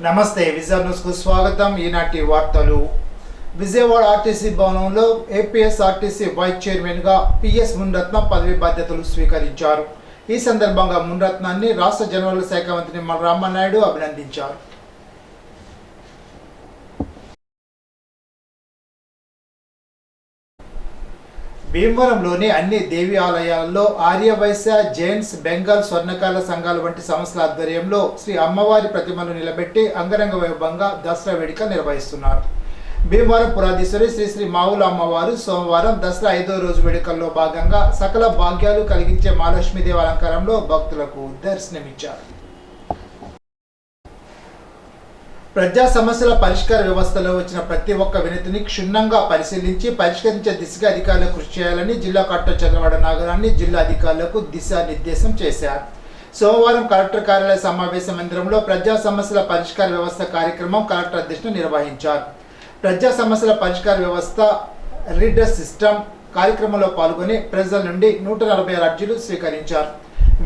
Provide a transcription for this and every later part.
నమస్తే విజయవాడ న్యూస్ కు స్వాగతం. ఈనాటి వార్తలు. విజయవాడ ఆర్టీసీ భవనంలో ఏపీఎస్ఆర్టీసీ వైస్ చైర్మన్ గా పిఎస్ మున్రత్న పదవి బాధ్యతలు స్వీకరించారు. ఈ సందర్భంగా మున్రత్నాన్ని రాష్ట్ర జనవరుల శాఖ మంత్రి నిమ్మల రామానాయుడు అభినందించారు. భీమవరంలోని అన్ని దేవి ఆలయాల్లో ఆర్యవైశ్య, జైన్స్, బెంగాల్ స్వర్ణకాల సంఘాల వంటి సంస్థల ఆధ్వర్యంలో శ్రీ అమ్మవారి ప్రతిమను నిలబెట్టి అంగరంగ వైభవంగా దసరా వేడుక నిర్వహిస్తున్నారు. భీమవరం పురాధీశ్వరి శ్రీ శ్రీ మావుల అమ్మవారు సోమవారం దసరా 5వ రోజు వేడుకల్లో భాగంగా సకల భాగ్యాలు కలిగించే మహాలక్ష్మీదేవి అలంకారంలో భక్తులకు దర్శనమిచ్చారు. ప్రజా సమస్యల పరిష్కార వ్యవస్థలో వచ్చిన ప్రతి ఒక్క వినతిని క్షుణ్ణంగా పరిశీలించి పరిష్కరించే దిశగా అధికారులు కృషి చేయాలని జిల్లా కలెక్టర్ చంద్రవాడ నాగరాన్ని జిల్లా అధికారులకు దిశానిర్దేశం చేశారు. సోమవారం కలెక్టర్ కార్యాలయ సమావేశ మందిరంలో ప్రజా సమస్యల పరిష్కార వ్యవస్థ కార్యక్రమం కలెక్టర్ అధ్యక్షతన నిర్వహించారు. ప్రజా సమస్యల పరిష్కార వ్యవస్థ రీడర్ సిస్టమ్ కార్యక్రమంలో పాల్గొని ప్రజల నుండి 146 అర్జీలు స్వీకరించారు.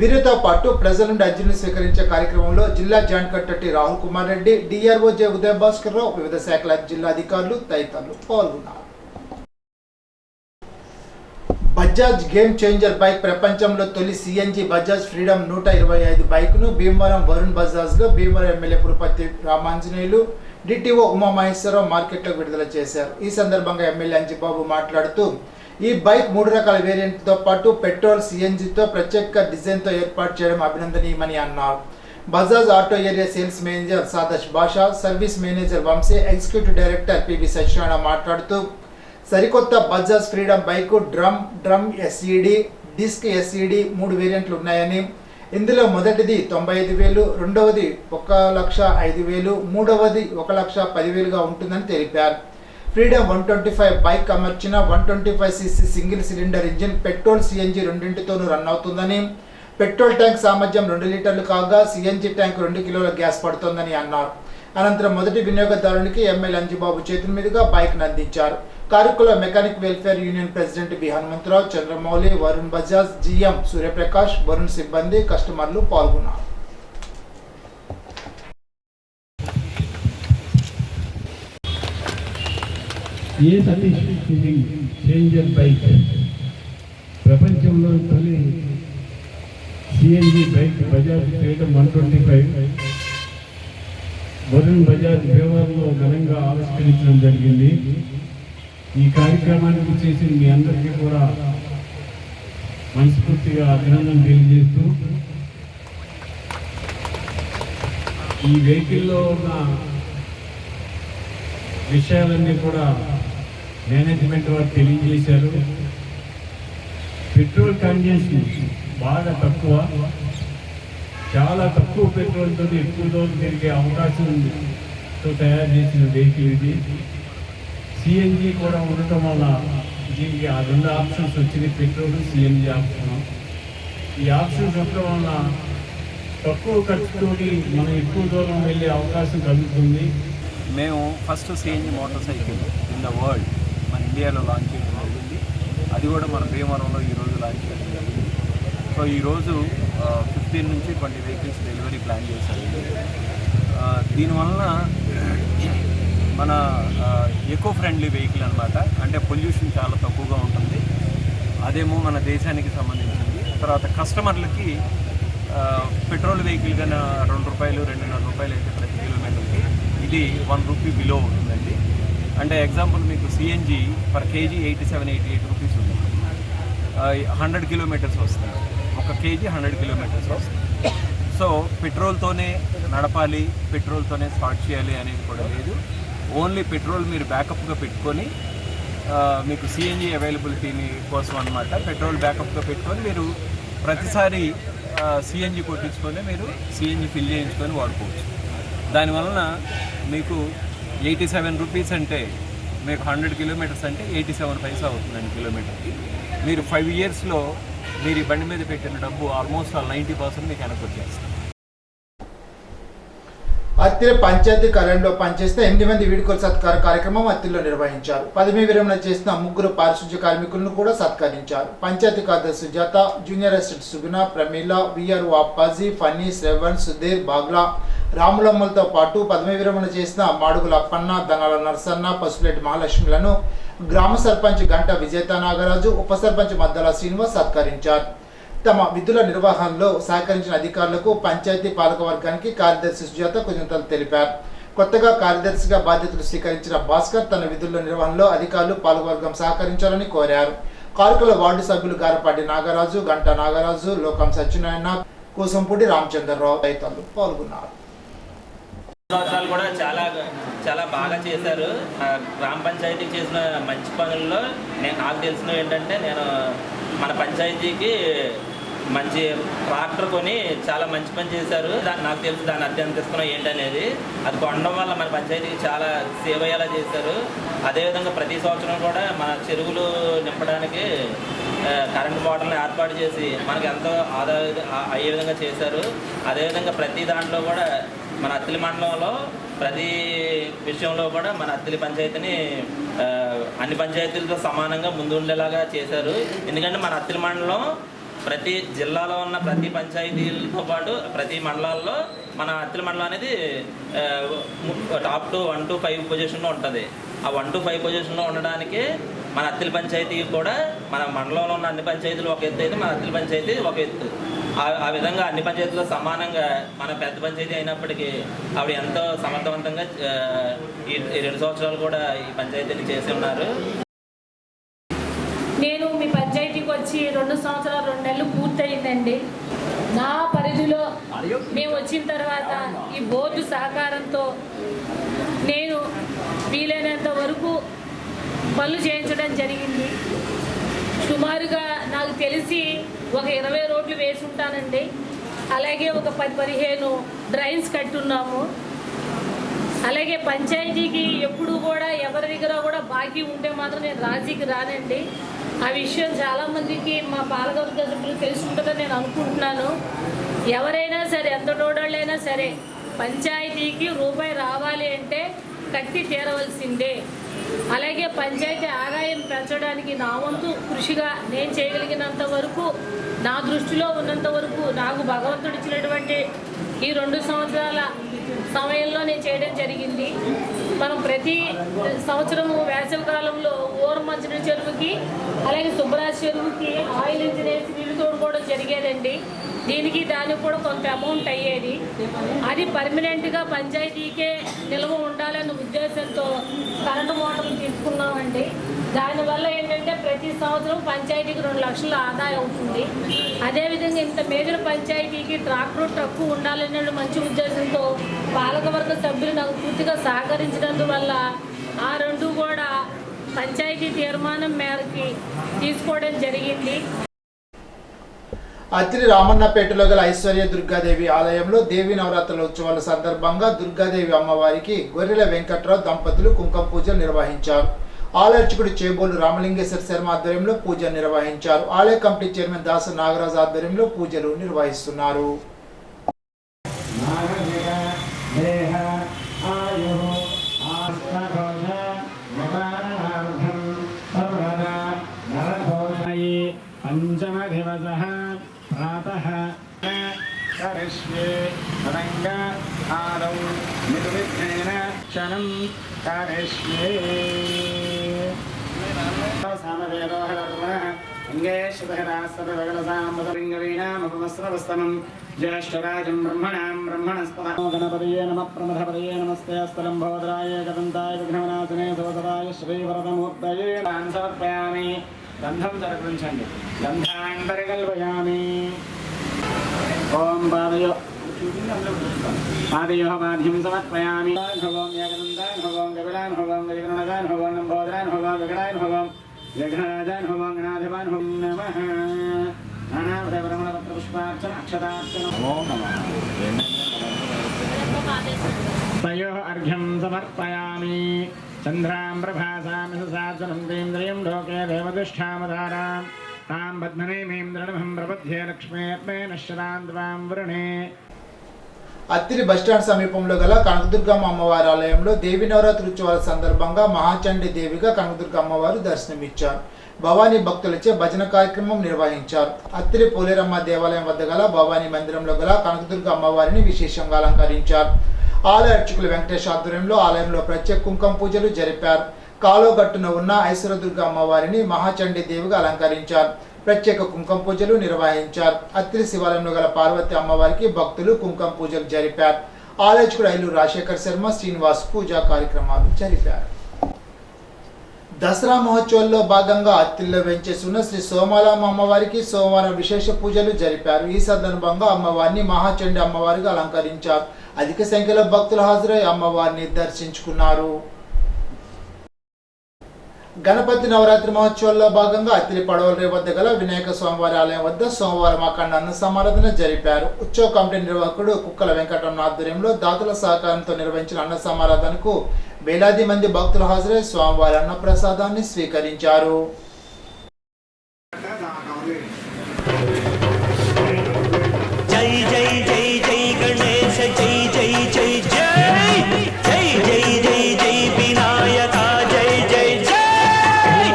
వీరితో పాటు ప్రజల నుండి అర్జీలు స్వీకరించే కార్యక్రమంలో జిల్లా joint collector Rahul Kumar Reddy, DRO J Udaya Bhaskar Rao, వివిధ శాఖల జిల్లా అధికారులు తదితరులు పాల్గొన్నారు. బజాజ్ గేమ్ చేంజర్ బైక్ ప్రపంచంలో తొలి సిఎన్జి బజాజ్ ఫ్రీడమ్ 125 బైక్ను భీమవరం వరుణ్ బజాజ్లో భీమవరం ఎమ్మెల్యే పురపతి రామాంజనేయులు, డిటిఓ ఉమామహేశ్వరరావు మార్కెట్లోకి విడుదల చేశారు. ఈ సందర్భంగా ఎమ్మెల్యే అంజిబాబు మాట్లాడుతూ ఈ బైక్ 3 రకాల వేరియంట్తో పాటు పెట్రోల్, సిఎన్జితో ప్రత్యేక డిజైన్తో ఏర్పాటు చేయడం అభినందనీయమని అన్నారు. Bajaj auto area sales manager సాదష్ Basha, service manager Vamsi, executive director PV Satyanarayana మాట్లాడుతూ సరికొత్త Bajaj Freedom bike drum SED, disc SED 3 వేరియంట్లు ఉన్నాయని, ఇందులో మొదటిది 95,000, రెండవది 1,05,000, మూడవది 1,10,000గా ఉంటుందని తెలిపారు. ఫ్రీడమ్ 125 బైక్ అమర్చిన 125cc single cylinder engine petrol, CNG రెండింటితోనూ రన్ అవుతుందని, పెట్రోల్ ట్యాంక్ సామర్థ్యం 2 లీటర్లు కాగా సిఎన్జి ట్యాంక్ 2 కిలోల గ్యాస్ పడుతోందని అన్నారు. అనంతరం మొదటి వినియోగదారునికి ఎమ్మెల్యే అంజిబాబు చేతుల మీదుగా బైక్ను అందించారు. కార్యక్రమంలో mechanic welfare union president B Hanumantharao, Chandramouli, Varun Bajaj, GM Suryaprakash, Varun సిబ్బంది, కస్టమర్లు పాల్గొన్నారు. ఏ సతీష్ చేంజర్ బైక్ ప్రపంచంలో తొలి CNG bike Bajaj Freedom 125 Varun Bajaj భీమవరంలో ఘనంగా ఆవిష్కరించడం జరిగింది. ఈ కార్యక్రమానికి చేసి మీ అందరికీ కూడా మనస్ఫూర్తిగా అభినందన తెలియజేస్తూ ఈ వెహికల్లో ఉన్న విషయాలన్నీ కూడా మేనేజ్మెంట్ వారు తెలియజేశారు. పెట్రోల్ కన్జంప్షన్ బాగా తక్కువ, చాలా తక్కువ పెట్రోల్తో ఎక్కువ దూరం తిరిగే అవకాశంతో తయారు చేసిన వెహికల్ ఇది. సిఎన్జి కూడా ఉండటం వల్ల దీనికి ఆ 2 ఆప్షన్స్ వచ్చినాయి, పెట్రోల్, సిఎన్జి ఆప్షన్. ఈ ఆప్షన్స్ ఉండటం వల్ల తక్కువ ఖర్చుతోటి మనం ఎక్కువ దూరం వెళ్ళే అవకాశం కలుగుతుంది. మేము first CNG motor cycle in the world మన ఇండియాలో లాంచ్ చేయడం జరిగింది. అది కూడా మన భీమవరంలో ఈరోజు లాంచ్ చేయడం జరిగింది. సో ఈరోజు 15 నుంచి 20 వెహికల్స్ డెలివరీ ప్లాన్ చేశారు. దీనివలన మన ఎకో ఫ్రెండ్లీ వెహికల్ అనమాట, అంటే పొల్యూషన్ చాలా తక్కువగా ఉంటుంది. అదేమో మన దేశానికి సంబంధించింది. తర్వాత కస్టమర్లకి పెట్రోల్ వెహికల్ కన్నా ₹2, ₹2.5 అయితే ప్రతి కిలోమీటర్కి, ఇది ₹1 బిలో ఉంటుందండి. అంటే ఎగ్జాంపుల్ మీకు సిఎన్జి పర్ కేజీ 87-88 రూపీస్ ఉంది. 100 కిలోమీటర్స్ వస్తుంది, 1 కేజీ 100 కిలోమీటర్స్ వస్తుంది. సో పెట్రోల్తోనే నడపాలి, పెట్రోల్తోనే స్టార్ట్ చేయాలి అనేది కూడా లేదు. ఓన్లీ పెట్రోల్ మీరు బ్యాకప్గా పెట్టుకొని మీకు సిఎన్జి అవైలబిలిటీని కోసం అనమాట, పెట్రోల్ బ్యాకప్గా పెట్టుకొని మీరు ప్రతిసారి సిఎన్జి కొట్టించుకొని మీరు సిఎన్జి ఫిల్ చేయించుకొని వాడుకోవచ్చు. దానివలన మీకు 87 రూపీస్ అంటే మీకు 100 కిలోమీటర్స్ అంటే 87 పైసా అవుతుందండి కిలోమీటర్కి. మీరు 5 ఇయర్స్లో మీరు ఈ బండి మీద పెట్టిన డబ్బు ఆల్మోస్ట్ 90% మీకు వెనక్కి వచ్చేస్తుంది. అత్తిలి పంచాయతీ కార్యాలయంలో పనిచేసిన 8 మంది వీడ్కోలు సత్కార కార్యక్రమం అత్తిలిలో నిర్వహించారు. పదవీ విరమణ చేసిన 3 పారిశుధ్య కార్మికులను కూడా సత్కరించారు. పంచాయతీ కార్యదర్శి సుజాత, జూనియర్ అసిస్టెంట్ సుగుణ, ప్రమీల, విఆర్ఓ అప్పాజీ, ఫన్నీ, శ్రవణ్, సుధీర్, బాగ్లా, రాములమ్మలతో పాటు పదవీ విరమణ చేసిన మాడుగుల అప్పన్న, దనాల నర్సన్న, పసుపులేటి మహాలక్ష్మిలను గ్రామ సర్పంచ్ గంట విజేత నాగరాజు, ఉప సర్పంచ్ మద్దల శ్రీనివాస్ సత్కరించారు. తమ విధుల నిర్వహణలో సహకరించిన అధికారులకు పంచాయతీ పాలక వర్గానికి కార్యదర్శి సుజాత కృతజ్ఞతలు తెలిపారు. కొత్తగా కార్యదర్శిగా బాధ్యతలు స్వీకరించిన భాస్కర్ తన విధుల నిర్వహణలో అధికారులు పాలకవర్గం సహకరించాలని కోరారు. కార్యక్రమంలో వార్డు సభ్యులు గారపాటి నాగరాజు, గంట నాగరాజు, లోకం సత్యనారాయణ, కూసంపూడి రామచంద్రరావు తదితరులు పాల్గొన్నారు. సంవత్సరాలు కూడా చాలా బాగా చేశారు. గ్రామ పంచాయతీ చేసిన మంచి పనుల్లో నాకు తెలిసినవి ఏంటంటే, నేను మన పంచాయతీకి మంచి ట్రాక్టర్ కొని చాలా మంచి పని చేశారు. నాకు తెలుసు దాన్ని అత్యంత ఏంటనేది. అది కొనడం వల్ల మన పంచాయతీకి చాలా సేవ అయ్యేలా చేశారు. అదేవిధంగా ప్రతి సంవత్సరం కూడా మన చెరువులు నింపడానికి కరెంటు మోటార్లను ఏర్పాటు చేసి మనకి ఎంతో ఆదాయం అయ్యే విధంగా చేశారు. అదేవిధంగా ప్రతి దాంట్లో కూడా మన అత్తిలి మండలంలో ప్రతి విషయంలో కూడా మన అత్తిలి పంచాయతీని అన్ని పంచాయతీలతో సమానంగా ముందు ఉండేలాగా చేశారు. ఎందుకంటే మన అత్తిలి మండలం ప్రతి జిల్లాలో ఉన్న ప్రతి పంచాయతీలతో పాటు ప్రతి మండలాల్లో మన అత్తిలి మండలం అనేది టాప్ 1 to 5 పొజిషన్లో ఉంటుంది. ఆ 1 to 5 పొజిషన్లో ఉండడానికి మన అత్తిలి పంచాయతీ కూడా మన మండలంలో ఉన్న అన్ని పంచాయతీలు ఒక ఎత్తు అయితే మన అత్తిలి పంచాయతీ ఒక ఎత్తు. ఆ విధంగా అన్ని పంచాయతీలో సమానంగా మన పెద్ద పంచాయతీ అయినప్పటికీ ఆవిడ ఎంతో సమర్థవంతంగా ఈ 2 సంవత్సరాలు కూడా ఈ పంచాయతీని చేసి ఉన్నారు. నేను మీ పంచాయతీకి వచ్చి 2 సంవత్సరాలు 2 నెలలు పూర్తయిందండి. నా పరిధిలో మేము వచ్చిన తర్వాత ఈ బోర్డు సహకారంతో నేను వీలైనంత వరకు పనులు చేయించడం జరిగింది. సుమారుగా నాకు తెలిసి ఒక 20 రోడ్లు వేసి ఉంటానండి. అలాగే ఒక 10-15 డ్రైన్స్ కట్టున్నాము. అలాగే పంచాయతీకి ఎప్పుడు కూడా ఎవరి దగ్గర కూడా బాకీ ఉంటే మాత్రం నేను రాజీకి రానండి. ఆ విషయం చాలామందికి మా పాలకవర్గ సభ్యులు తెలుసుకుంటుందని నేను అనుకుంటున్నాను. ఎవరైనా సరే, ఎంత డోడళ్ళైనా సరే, పంచాయతీకి రూపాయి రావాలి అంటే కట్టి తీరవలసిందే. అలాగే పంచాయతీ ఆదాయం పెంచడానికి నా వంతు కృషిగా నేను చేయగలిగినంత వరకు, నా దృష్టిలో ఉన్నంత వరకు, నాకు భగవంతుడు ఇచ్చినటువంటి ఈ 2 సంవత్సరాల సమయంలో నేను చేయడం జరిగింది. మనం ప్రతి సంవత్సరము వేసవి కాలంలో ఊర మంచినీళ్ళ చెరువుకి అలాగే సుబ్బరాజ్ చెరువుకి ఆయిల్ ఇంజిన్ వేసి నీళ్లు తోడుకోవడం జరిగేదండి. దీనికి దానికి కూడా కొంత అమౌంట్ అయ్యేది. అది పర్మనెంట్గా పంచాయతీకే నిల్వ ఉండాలన్న ఉద్దేశంతో కరెంటు మోటార్లు తీసుకున్నామండి. దానివల్ల ఏంటంటే ప్రతి సంవత్సరం పంచాయతీకి 2 లక్షల ఆదాయం అవుతుంది. అదేవిధంగా ఇంత మేజర్ పంచాయతీకి ట్రాక్టర్ తక్కువ ఉండాలనే మంచి ఉద్దేశంతో పాలకవర్గ సభ్యులు నాకు పూర్తిగా సహకరించినందువల్ల ఆ 2 కూడా పంచాయతీ తీర్మానం మేరకి తీసుకోవడం జరిగింది. అత్తిలి రామన్నపేటలో గల ఐశ్వర్య దుర్గాదేవి ఆలయంలో దేవీ నవరాత్రుల ఉత్సవాల సందర్భంగా దుర్గాదేవి అమ్మవారికి గొర్రెల వెంకట్రావు దంపతులు కుంకుమ పూజలు నిర్వహించారు. ఆలర్చకుడు చేబోలు రామలింగేశ్వర శర్మ ఆధ్వర్యంలో పూజలు నిర్వహించారు. ఆలయ కమిటీ చైర్మన్ దాస నాగరాజు ఆధ్వర్యంలో పూజలు నిర్వహిస్తున్నారు. పంచమదివసః ప్రాతః కరిష్యే తదంగ ఆదౌ నిర్విఘ్నేన క్షణం కరిష్యే సామవేదోహరతుమః ఇంగేశ్వరరాసర్వగణసాంబదరింగవీణామపమస్రవస్తమం జ్యేష్ఠరాజం బ్రహ్మణాం బ్రహ్మణస్పద గణపతయే నమః ప్రమథపతయే నమస్తే అస్తరం భవదరాయ గదంతాయ విఘ్నవినాశనే సోదరాయ శ్రీవరదమూర్తయే దాన్ సమర్పయామి. గంధం జరపించండి. గంధాన్ పరికల్పయామి. ఓం పాదయో పాద్యం సమర్పయామి. హోం ఏకదంతాన్ హోం గవిడాన్ హోం గవిగణగాన్ హోం నంబోదరాన్ హోం విగడాన్ హోం విఘ్నరాజాన్ హోం గణాధిపాన్ హోం నమః. నానావిధ పుష్పార్చన అక్షతార్చన. ఓం నమః. తయోః అర్ఘ్యం సమర్పయామి. చంద్రాం ప్రభాసామి సుసార్చనం తేంద్రియం లోకే దేవతిష్టామధారాం తాం పద్మనేమీం దృఢమహం ప్రపద్యే లక్ష్మీర్మే నశ్వరాం త్వాం వరుణే. అత్తిలి బస్టాండ్ సమీపంలో గల కనకదుర్గమ్మ అమ్మవారి ఆలయంలో దేవి నవరాత్రి ఉత్సవాల సందర్భంగా మహాచండీ దేవిగా కనకదుర్గ అమ్మవారు దర్శనమిచ్చారు. భవానీ భక్తులచే భజన కార్యక్రమం నిర్వహించారు. అత్తిలి పోలేరమ్మ దేవాలయం వద్ద గల భవానీ మందిరంలో గల కనకదుర్గ అమ్మవారిని విశేషంగా అలంకరించారు. ఆలయ అర్చకులు వెంకటేష్ ఆధ్వర్యంలో ఆలయంలో ప్రత్యేక కుంకుమ పూజలు జరిపారు. కాలువగట్టున ఉన్న ఐశ్వర్యదుర్గ అమ్మవారిని మహాచండీ దేవిగా అలంకరించారు. ప్రత్యేక కుంకుమ పూజలు నిర్వహించారు. అత్తిలి శివాలయంలో గల పార్వతి అమ్మవారికి భక్తులు కుంకుమ పూజలు జరిపారు. ఆలయకుడు ఐలూరు రాజశేఖర్ శర్మ, శ్రీనివాస్ పూజా కార్యక్రమాలు జరిపారు. దసరా మహోత్సవాల్లో భాగంగా అత్తిల్లో వెంచేసి ఉన్న శ్రీ సోమాలమ్మ అమ్మవారికి సోమవారం విశేష పూజలు జరిపారు. ఈ సందర్భంగా అమ్మవారిని మహాచండీ అమ్మవారిగా అలంకరించారు. అధిక సంఖ్యలో భక్తులు హాజరై అమ్మవారిని దర్శించుకున్నారు. గణపతి నవరాత్రి మహోత్సవాల్లో భాగంగా అత్తిలి పడవలరే వద్ద గల వినాయక స్వామివారి ఆలయం వద్ద సోమవారం అఖండ అన్న సమారాధన జరిపారు. ఉత్సవ కమిటీ నిర్వాహకుడు కుక్కల వెంకటరమణ ఆధ్వర్యంలో దాతల సహకారంతో నిర్వహించిన అన్న సమారాధనకు వేలాది మంది భక్తులు హాజరై స్వామివారి అన్న ప్రసాదాన్ని స్వీకరించారు. జై జై జై జై గణేశ జై జై జై జై జై జై జై జై వినాయక జై జై జై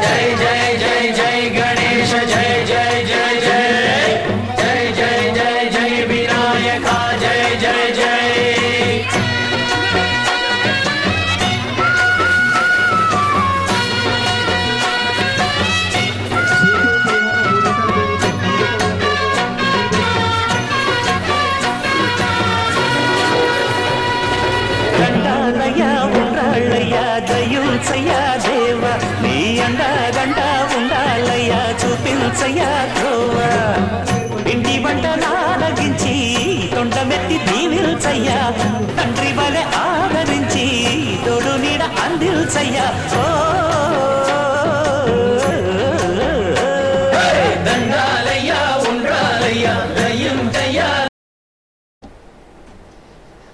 జై జై జై జై గణేశ జై జై జై జై జై జై జై జై వినాయక జై జై జై దయుల్చయ్యా దేవ నీ అండగండ ఉండాలయ్యా చూపించయ్యా ద్రోవ ఇంటి వంట నాలగించి తొండమెత్తి దీవిల్చయ్యా తండ్రి వలె ఆదరించి తోడు నీడ అందిల్చయ్యా ఓ దండాలయ్యా ఉండాలయ్యా దయుంచయ్యా.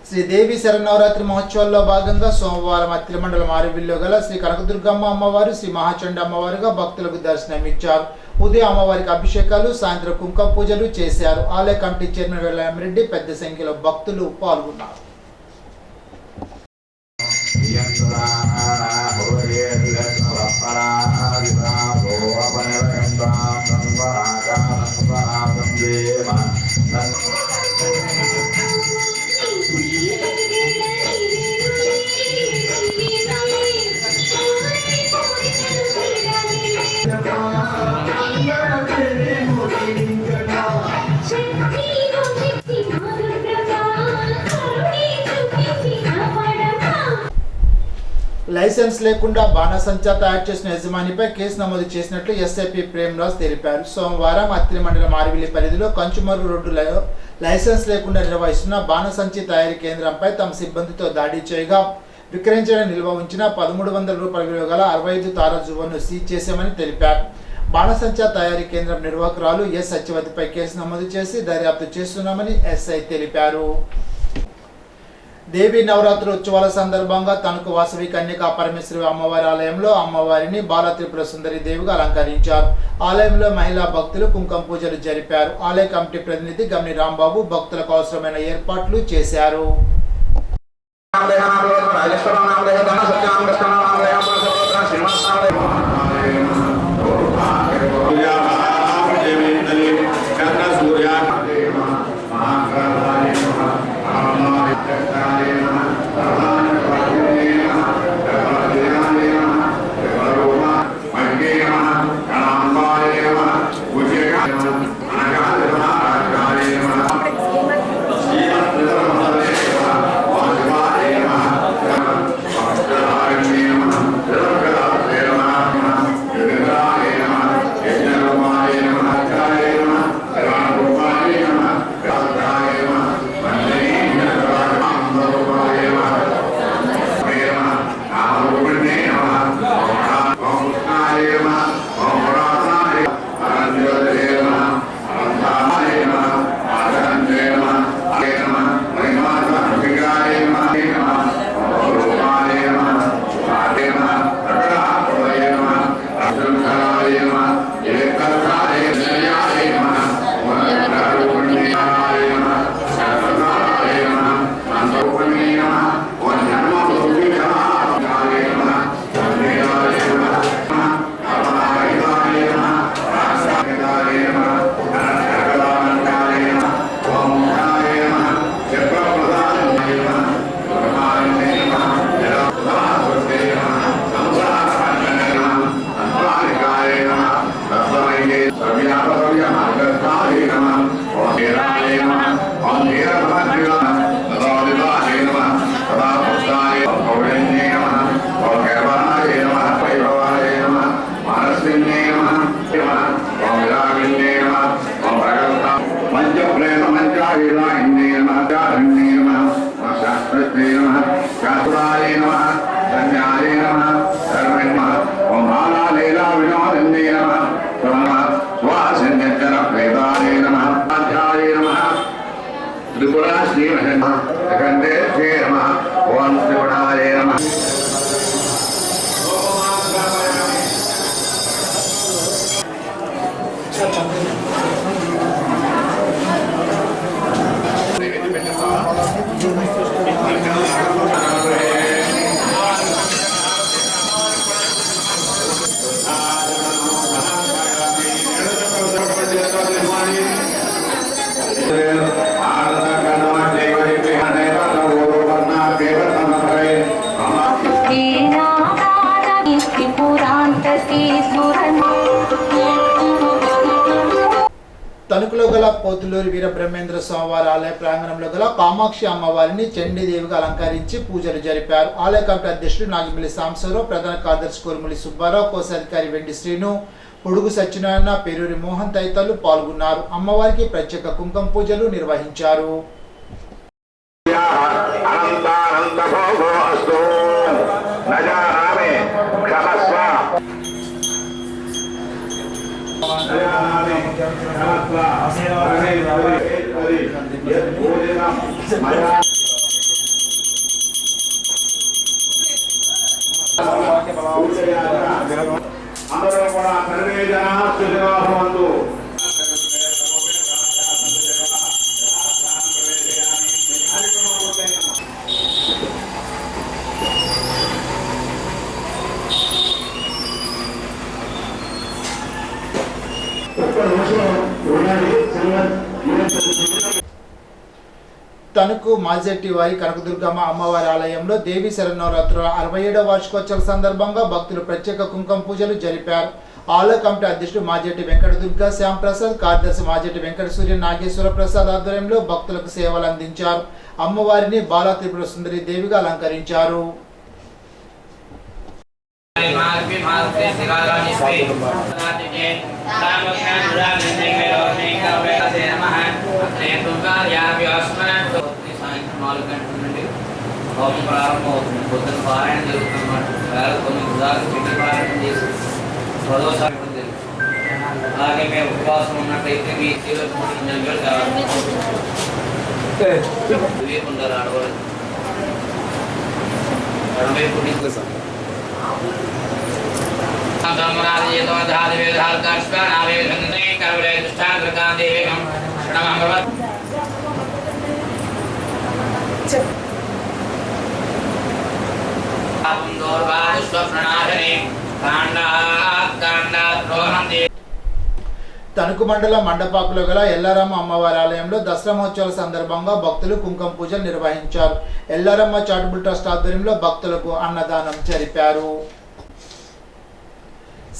శ్రీదేవి శరన్నవరాత్రి మహోత్సవాల్లో భాగంగా సోమవారం అత్తిలి మండలం ఆరువిల్లో గల శ్రీ కనకదుర్గమ్మ అమ్మవారు శ్రీ మహాచండీ అమ్మవారుగా భక్తులకు దర్శనమిచ్చారు. ఉదయం అమ్మవారికి అభిషేకాలు, సాయంత్రం కుంకుమ పూజలు చేశారు. ఆలయ కమిటీ చైర్మన్ వెల్లారెడ్డి పెద్ద సంఖ్యలో భక్తులు పాల్గొన్నారు. లైసెన్స్ లేకుండా బాణసంచా తయారు చేసిన యజమానిపై కేసు నమోదు చేసినట్లు ఎస్ఐపి ప్రేమ్రాజ్ తెలిపారు. సోమవారం అత్తిలి మండలం ఆరువిల్లి పరిధిలో కంచుమర్రు రోడ్డులో లైసెన్స్ లేకుండా నిర్వహిస్తున్న బాణసంచి తయారీ కేంద్రంపై తమ సిబ్బందితో దాడి చేయగా విక్రయించడానికి నిల్వ ఉంచిన 1300 రూపాయల విలువ గల 65 తారా జువ్వను సీజ్ చేశామని తెలిపారు. బాణసంచా తయారీ కేంద్రం నిర్వాహకురాలు ఎస్ సత్యవతిపై కేసు నమోదు చేసి దర్యాప్తు చేస్తున్నామని ఎస్ఐ తెలిపారు. దేవి నవరాత్రి ఉత్సవాల సందర్భంగా తణుకు వాసవి కన్యకా పరమేశ్వరి అమ్మవారి ఆలయంలో అమ్మవారిని బాల త్రిపుర సుందరి దేవిగా అలంకరించారు. ఆలయంలో మహిళా భక్తులు కుంకుమ పూజలు జరిపారు. ఆలయ కమిటీ ప్రతినిధి గమ్ని రాంబాబు భక్తులకు అవసరమైన ఏర్పాట్లు చేశారు. पृथ्वी नमः कातुराय नमः धन्याय नमः धर्मे नमः ओम भाला लीला विनोदिन्ये नमः नमः स्वासिन्यजन प्रेताय नमः अध्याय नमः त्रिपुरा श्री नमः खंडे श्री नमः ओम त्रिपुराय नमः తణుకులో గల పోతులూరి వీర బ్రహ్మేంద్ర స్వామివారి ఆలయ ప్రాంగణంలో గల కామాక్షి అమ్మవారిని చండీదేవిగా అలంకరించి పూజలు జరిపారు. ఆలయ కమిటీ అధ్యక్షుడు నాగిమిల్లి సాంబశివరావు, ప్రధాన కార్యదర్శి కోరుమూలి సుబ్బారావు, కోశాధికారి వెండి శ్రీను, పొడుగు సత్యనారాయణ, పేరూరి మోహన్ తదితరులు పాల్గొన్నారు. అమ్మవారికి ప్రత్యేక కుంకుమ పూజలు నిర్వహించారు. అందరూ కూడా సర్వే జనా సుఖినో భవంతు. తణుకు మాజెట్టి వారి కనకదుర్గమ్మ అమ్మవారి ఆలయంలో దేవీ శరన్నవరాత్రుల 67వ వార్షికోత్సవం సందర్భంగా భక్తులు ప్రత్యేక కుంకుమ పూజలు జరిపారు. ఆలయ కమిటీ అధ్యక్షుడు మాజెట్టి వెంకట దుర్గా శ్యాంప్రసాద్, కార్యదర్శి మాజెట్టి వెంకట సూర్య నాగేశ్వర ప్రసాద్ ఆధ్వర్యంలో భక్తులకు సేవలు అందించారు. అమ్మవారిని బాలా త్రిపుర సుందరి దేవిగా అలంకరించారు. హోమం ప్రారంభం అవుతుంది. పొద్దున పారాయణ జరుగుతుందన్నమాట. వేళ 9 దాకా చిట్టి పారాయణ చేసి 10వ సాయంత్రం జరుగుతుంది. అలాగే మేము ఉపవాసం ఉన్నట్టయితే మీ జీవిత వేయకుండా ఆడవాళ్ళు 80 కోటి తణుకు మండలం మండపాకులో గల ఎల్లారమ్మ అమ్మవారి ఆలయంలో దసరా మహోత్సవాల సందర్భంగా భక్తులు కుంకుమ పూజలు నిర్వహించారు. ఎల్లారమ్మ చారిటబుల్ ట్రస్ట్ ఆధ్వర్యంలో భక్తులకు అన్నదానం జరిపారు.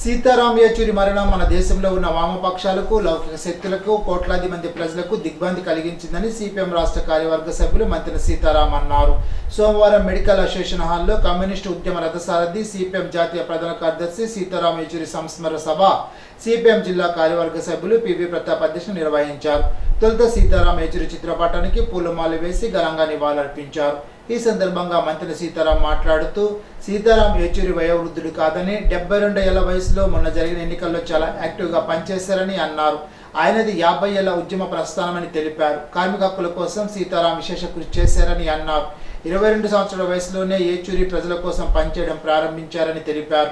సీతారాం యేచూరి మరణం మన దేశంలో ఉన్న వామపక్షాలకు, లౌకిక శక్తులకు, కోట్లాది మంది ప్రజలకు దిగ్భ్రాంతి కలిగించిందని సిపిఎం రాష్ట్ర కార్యవర్గ సభ్యులు మంత్రి సీతారాం అన్నారు. సోమవారం మెడికల్ అసోసియేషన్ హాల్లో కమ్యూనిస్టు ఉద్యమ రథసారథి, సిపిఎం జాతీయ ప్రధాన కార్యదర్శి సీతారాం యేచూరి సంస్మరణ సభ సిపిఎం జిల్లా కార్యవర్గ సభ్యులు పివి ప్రతాప్ అధ్యక్షులు నిర్వహించారు. తొలుత సీతారాం యేచూరి చిత్రపటానికి పూలమాల వేసి ఘనంగా నివాళులర్పించారు. ఈ సందర్భంగా మంత్రి సీతారాం మాట్లాడుతూ సీతారాం యేచూరి వయోవృద్ధుడు కాదని 72 ఏళ్ల వయసులో మొన్న జరిగిన ఎన్నికల్లో చాలా యాక్టివ్గా పనిచేశారని అన్నారు. ఆయనది 50 ఏళ్ల ఉద్యమ ప్రస్థానమని తెలిపారు. కార్మిక హక్కుల కోసం సీతారాం విశేష కృషి చేశారని అన్నారు. 22 సంవత్సరాల వయసులోనే యేచూరి ప్రజల కోసం పనిచేయడం ప్రారంభించారని తెలిపారు.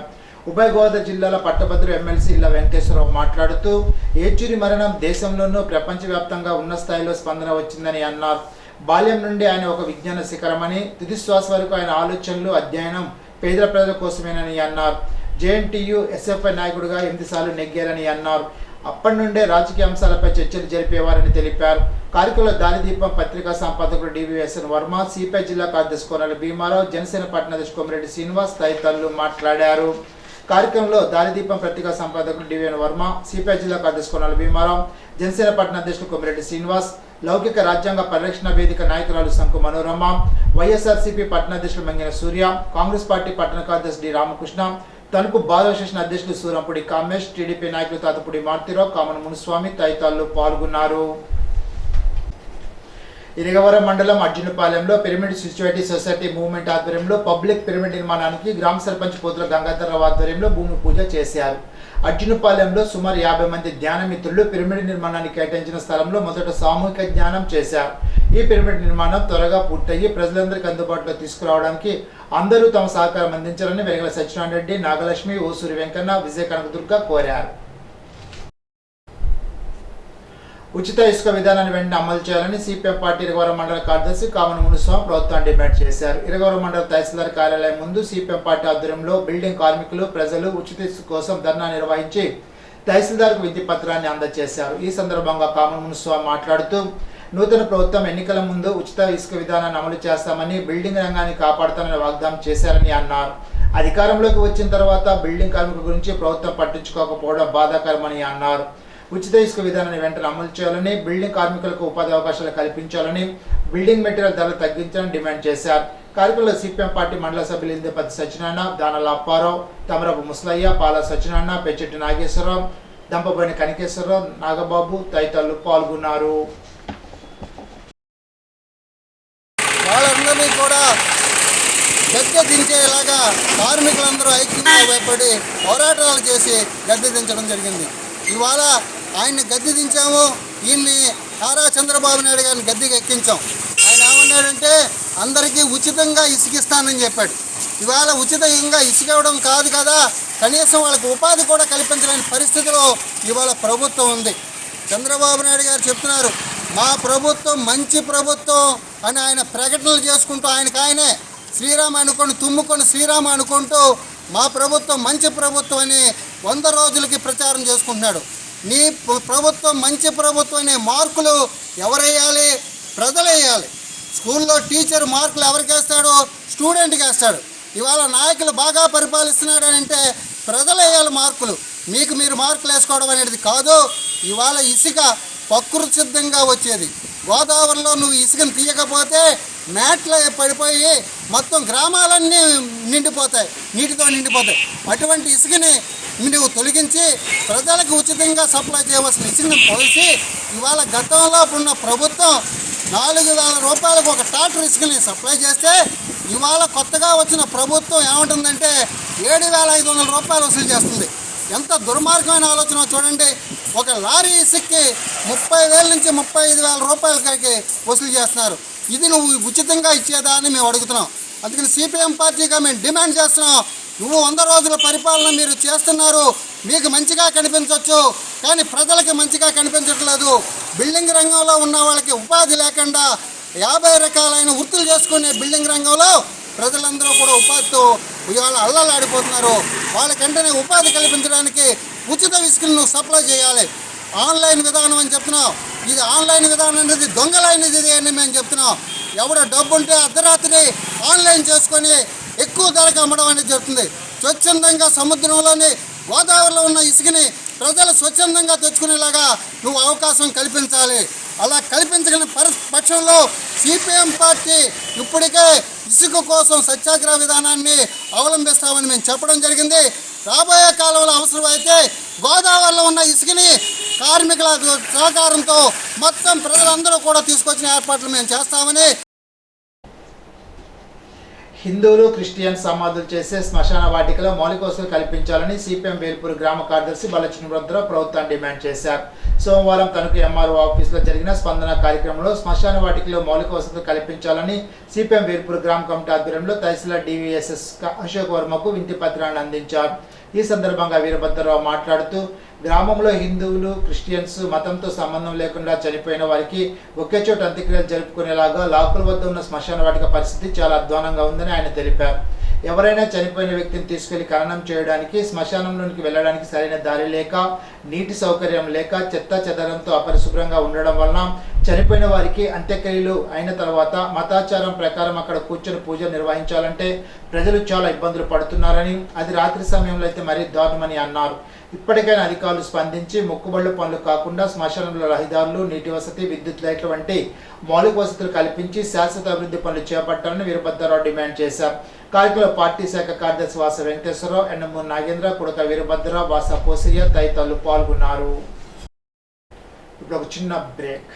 ఉభయ గోదావరి జిల్లాల పట్టభద్రుల ఎమ్మెల్సీ ఇళ్ల వెంకటేశ్వరరావు మాట్లాడుతూ యేచూరి మరణం దేశంలోనూ ప్రపంచవ్యాప్తంగా ఉన్న స్థాయిలో స్పందన వచ్చిందని అన్నారు. బాల్యం నుండి ఆయన ఒక విజ్ఞాన శిఖరమని, తుదిశ్వాస వరకు ఆయన ఆలోచనలు, అధ్యయనం పేదల ప్రజల కోసమేనని అన్నారు. జేఎన్టీయూ ఎస్ఎఫ్ఐ నాయకుడిగా 8 సార్లు నెగ్గారని అన్నారు. అప్పటి నుండే రాజకీయ అంశాలపై చర్చలు జరిపేవారని తెలిపారు. కార్యక్రమంలో దారిదీపం పత్రికా సంపాదకుడు డివిఎస్ఎన్ వర్మ, సిపిఐ జిల్లా కార్యదర్శి కోనల భీమారావు, జనసేన పట్టణ అధ్యక్షుడు కొమిరెడ్డి శ్రీనివాస్ తదితరులు మాట్లాడారు. కార్యక్రమంలో దారిదీపం పత్రికా సంపాదకుడు డివిఎన్ వర్మ, సిపిఐ జిల్లా కార్యదర్శి కోనల భీమారావు, జనసేన పట్టణ అధ్యక్షుడు కొమిరెడ్డి శ్రీనివాస్, లౌకిక రాజ్యాంగ పరిరక్షణ వేదిక నాయకురాలు శంకు మనోరమ, వైఎస్ఆర్సీపీ పట్టణ అధ్యక్షుడు మంగిన సూర్య, కాంగ్రెస్ పార్టీ పట్టణ కార్యదర్శి D Ramakrishna, Tanuku bar association అధ్యక్షుడు సూరంపూడి కామేష్, టీడీపీ నాయకులు తాతపూడి మార్తిరావు, కామన మునుస్వామి తదితరులు పాల్గొన్నారు. ఇరగవరం మండలం అర్జునపాలెంలో పిరమిడ్ సిచ్యువేటీ సొసైటీ మూవ్మెంట్ ఆధ్వర్యంలో పబ్లిక్ పిరమిడ్ నిర్మాణానికి గ్రామ సర్పంచ్ పోతుల గంగాధరరావు ఆధ్వర్యంలో భూమి పూజ చేశారు. అర్జునపాలెంలో సుమారు 50 మంది ధ్యాన మిత్రులు పిరమిడ్ నిర్మాణానికి కేటాయించిన స్థలంలో మొదట సామూహిక ధ్యానం చేశారు. ఈ పిరమిడ్ నిర్మాణం త్వరగా పూర్తయ్యి ప్రజలందరికీ అందుబాటులో తీసుకురావడానికి అందరూ తమ సహకారం అందించాలని వెలగల సత్యనారాయణ రెడ్డి, నాగలక్ష్మి, ఓసూరి వెంకన్న, విజయ కనకదుర్గ కోరారు. ఉచిత ఇసుక విధానాన్ని వెంటనే అమలు చేయాలని సిపిఎం పార్టీ ఇరగవరం మండల కార్యదర్శి కామన మునుస్వామి ప్రభుత్వాన్ని డిమాండ్ చేశారు. ఇరగవరం మండల తహసీల్దార్ కార్యాలయం ముందు సిపిఎం పార్టీ ఆధ్వర్యంలో బిల్డింగ్ కార్మికులు, ప్రజలు ఉచిత ఇసుక కోసం ధర్నా నిర్వహించి తహసీల్దార్కు వినతి పత్రాన్ని అందజేశారు. ఈ సందర్భంగా కామన మునుస్వామి మాట్లాడుతూ నూతన ప్రభుత్వం ఎన్నికల ముందు ఉచిత ఇసుక విధానాన్ని అమలు చేస్తామని, బిల్డింగ్ రంగాన్ని కాపాడుతానని వాగ్దానం చేశారని అన్నారు. అధికారంలోకి వచ్చిన తర్వాత బిల్డింగ్ కార్మికుల గురించి ప్రభుత్వం పట్టించుకోకపోవడం బాధాకరమని అన్నారు. ఉచిత ఇసుక విధానాన్ని వెంటనే అమలు చేయాలని, బిల్డింగ్ కార్మికులకు ఉపాధి అవకాశాలు కల్పించాలని, బిల్డింగ్ మెటీరియల్ ధరలు తగ్గించాలని డిమాండ్ చేశారు. కార్యక్రమంలో సిపిఎం పార్టీ మండల సభ్యులు ఇంద్రపతి సత్యనారాయణ, దానల అప్పారావు, తమరపు ముసలయ్య, పాల సత్యనారాయణ, పెచ్చెట్టి నాగేశ్వరరావు, దంపబోయిన కనకేశ్వరరావు, నాగబాబు తదితరులు పాల్గొన్నారు. వాళ్ళందరినీ కూడా గద్దె దించేలాగా కార్మికులందరూ ఐక్యంగా భయపడి పోరాటాలు చేసి గద్దె దించడం జరిగింది. ఇవాళ ఆయన్ని గద్దె దించాము, ఈయన్ని నారా చంద్రబాబు నాయుడు గారిని గద్దెకి ఎక్కించాం. ఆయన ఏమన్నాడంటే అందరికీ ఉచితంగా ఇసుకిస్తానని చెప్పాడు. ఇవాళ ఉచితంగా ఇసుక ఇవ్వడం కాదు కదా, కనీసం వాళ్ళకి ఉపాధి కూడా కల్పించలేని పరిస్థితిలో ఇవాళ ప్రభుత్వం ఉంది. చంద్రబాబు నాయుడు గారు చెప్తున్నారు మా ప్రభుత్వం మంచి ప్రభుత్వం అని ఆయన ప్రకటనలు చేసుకుంటూ ఆయనే శ్రీరామ అనుకొని తుమ్ముకొని శ్రీరామ అనుకుంటూ మా ప్రభుత్వం మంచి ప్రభుత్వం అని 100 రోజులకి ప్రచారం చేసుకుంటున్నాడు. నీ ప్రభుత్వం మంచి ప్రభుత్వం అనే మార్కులు ఎవరు వేయాలి? ప్రజలు వేయాలి. స్కూల్లో టీచర్ మార్కులు ఎవరికి వేస్తాడు? స్టూడెంట్కి వేస్తాడు. ఇవాళ నాయకులు బాగా పరిపాలిస్తున్నాడు అని అంటే ప్రజలు వేయాలి మార్కులు. మీరు మార్కులు వేసుకోవడం అనేది కాదు. ఇవాళ ఇసుక ప్రకృతి సిద్ధంగా వచ్చేది. గోదావరిలో నువ్వు ఇసుకను తీయకపోతే మ్యాట్లో పడిపోయి మొత్తం గ్రామాలన్నీ నీటితో నిండిపోతాయి. అటువంటి ఇసుకని నువ్వు తొలగించి ప్రజలకు ఉచితంగా సప్లై చేయవలసిన ఇసుకని పోసి ఇవాళ గతంలో ఉన్న ప్రభుత్వం 4,000 రూపాయలకు ఒక ట్రాక్టర్ ఇసుకని సప్లై చేస్తే ఇవాళ కొత్తగా వచ్చిన ప్రభుత్వం ఏమంటుందంటే 7,500 రూపాయలు వసూలు చేస్తుంది. ఎంత దుర్మార్గమైన ఆలోచన చూడండి. ఒక లారీ ఇసుక్కి 30,000 నుంచి 35,000 రూపాయలకి వసూలు చేస్తున్నారు. ఇది నువ్వు ఉచితంగా ఇచ్చేదా అని మేము అడుగుతున్నాం. అందుకని సిపిఎం పార్టీగా మేము డిమాండ్ చేస్తున్నాం. నువ్వు 100 రోజుల పరిపాలన మీరు చేస్తున్నారు, మీకు మంచిగా కనిపించవచ్చు, కానీ ప్రజలకి మంచిగా కనిపించట్లేదు. బిల్డింగ్ రంగంలో ఉన్న వాళ్ళకి ఉపాధి లేకుండా 50 రకాలైన వృత్తులు చేసుకునే బిల్డింగ్ రంగంలో ప్రజలందరూ కూడా ఉపాధితో ఇవాళ అల్లలాడిపోతున్నారు. వాళ్ళకంటేనే ఉపాధి కల్పించడానికి ఉచిత ఇసుకను నువ్వు సప్లై చేయాలి. ఆన్లైన్ విధానం అని చెప్తున్నావు. ఇది ఆన్లైన్ విధానం అనేది దొంగలైనది అని మేము చెప్తున్నాం. ఎవడో డబ్బు ఉంటే అర్ధరాత్రి ఆన్లైన్ చేసుకొని ఎక్కువ ధరకు అమ్మడం అనేది జరుగుతుంది. స్వచ్ఛందంగా సముద్రంలోని గోదావరిలో ఉన్న ఇసుకని ప్రజలు స్వచ్ఛందంగా తెచ్చుకునేలాగా నువ్వు అవకాశం కల్పించాలి. అలా కల్పించగలిగిన పక్షంలో సిపిఎం పార్టీ ఇప్పటికే ఇసుక కోసం సత్యాగ్రహ విధానాన్ని అవలంబిస్తామని మేము చెప్పడం జరిగింది. రాబోయే కాలంలో అవసరమైతే గోదావరిలో ఉన్న ఇసుకని కార్మికుల సహకారంతో మొత్తం ప్రజలందరూ కూడా తీసుకొచ్చిన ఏర్పాట్లు మేము చేస్తామని. హిందువులు, క్రిస్టియన్ సమాధులు చేసే శ్మశాన వాటికలో మౌలిక వసతులు కల్పించాలని సిపిఎం వేల్పూర్ గ్రామ కార్యదర్శి బల్లచినరుద్రరావు ప్రభుత్వాన్ని డిమాండ్ చేశారు. సోమవారం తనకు ఎంఆర్ఓ ఆఫీసులో జరిగిన స్పందన కార్యక్రమంలో శ్మశాన వాటికలో మౌలిక వసతులు కల్పించాలని సిపిఎం వేల్పూర్ గ్రామ కమిటీ ఆధ్వర్యంలో తహసీల్దార్ డివిఎస్ఎస్ అశోక్ వర్మకు వినతి పత్రాన్ని అందించారు. ఈ సందర్భంగా వీరభద్రరావు మాట్లాడుతూ గ్రామంలో హిందువులు, క్రిస్టియన్స్ మతంతో సంబంధం లేకుండా చనిపోయిన వారికి ఒకే చోట అంత్యక్రియలు జరుపుకునేలాగా లాకుల వద్ద ఉన్న శ్మశాన వాటిక పరిస్థితి చాలా అధ్వానంగా ఉందని ఆయన తెలిపారు. ఎవరైనా చనిపోయిన వ్యక్తిని తీసుకెళ్లి ఖననం చేయడానికి, శ్మశానంలోనికి వెళ్ళడానికి సరైన దారి లేక, నీటి సౌకర్యం లేక, చెత్త చెదరంతో అపరిశుభ్రంగా ఉండడం వలన చనిపోయిన వారికి అంత్యక్రియలు అయిన తర్వాత మతాచారం ప్రకారం అక్కడ కూర్చొని పూజ నిర్వహించాలంటే ప్రజలు చాలా ఇబ్బందులు పడుతున్నారని, అది రాత్రి సమయంలో అయితే మరీ దారుణమని అన్నారు. ఇప్పటికైనా అధికారులు స్పందించి మొక్కుబళ్ళు పనులు కాకుండా శ్మశానంలో రహదారులు, నీటి వసతి, విద్యుత్ లైట్ల వంటి మౌలిక వసతులు కల్పించి శాశ్వత అభివృద్ధి పనులు చేపట్టాలని వీరభద్రరావు డిమాండ్ చేశారు. కార్యక్రమంలో పార్టీ శాఖ కార్యదర్శి వాస వెంకటేశ్వరరావు, ఎన్నమూరు నాగేంద్ర, కుడక వీరభద్రరావు, వాస పోసయ్య తదితరులు పాల్గొన్నారు. ఇప్పుడు ఒక చిన్న బ్రేక్.